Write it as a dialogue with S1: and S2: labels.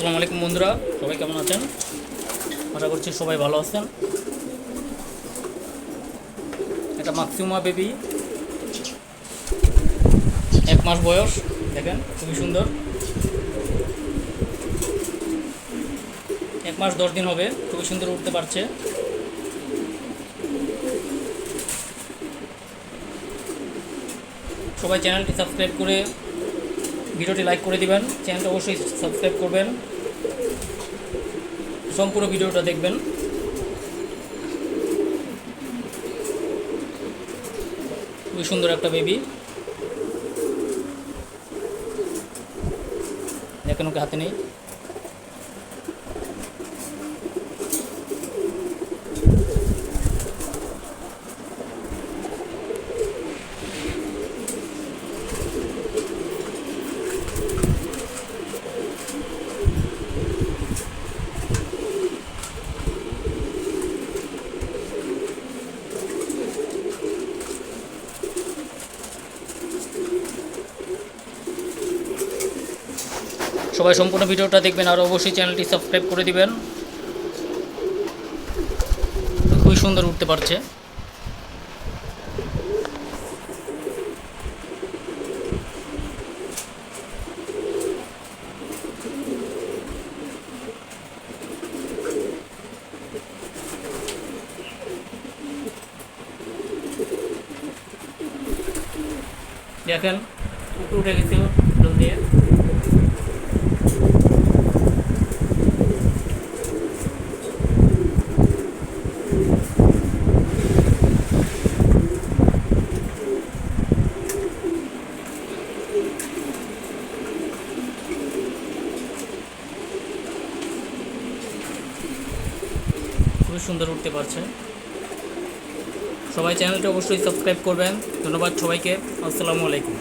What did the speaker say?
S1: আসসালামু আলাইকুম বন্ধুরা, সবাই কেমন আছেন? আশা করছি সবাই ভালো আছেন। এটা মাক্সিমা বেবি, 1 মাস বয়স। দেখেন খুবই সুন্দর। 1 মাস 10 দিন হবে, খুবই সুন্দর উঠতে পারছে। সবাই চ্যানেলটি সাবস্ক্রাইব করে ভিডিওটি লাইক করে দিবেন। চ্যানেলটা অবশ্যই সাবস্ক্রাইব করবেন, সম্পূর্ণ ভিডিওটা দেখবেন। খুবই সুন্দর একটা বেবি। দেখেন ওকে হাতে নেই। সবাই সম্পূর্ণ ভিডিওটা দেখবেন আর অবশ্যই চ্যানেলটি সাবস্ক্রাইব করে দিবেন। খুবই সুন্দর উঠতে পারছে। দেখেন উপরে উঠে গেছে ডোল দিয়ে। খুবই সুন্দর উঠতে পারছে। সবাই চ্যানেলটা অবশ্যই সাবস্ক্রাইব করবেন। ধন্যবাদ সবাইকে। আসসালামু আলাইকুম।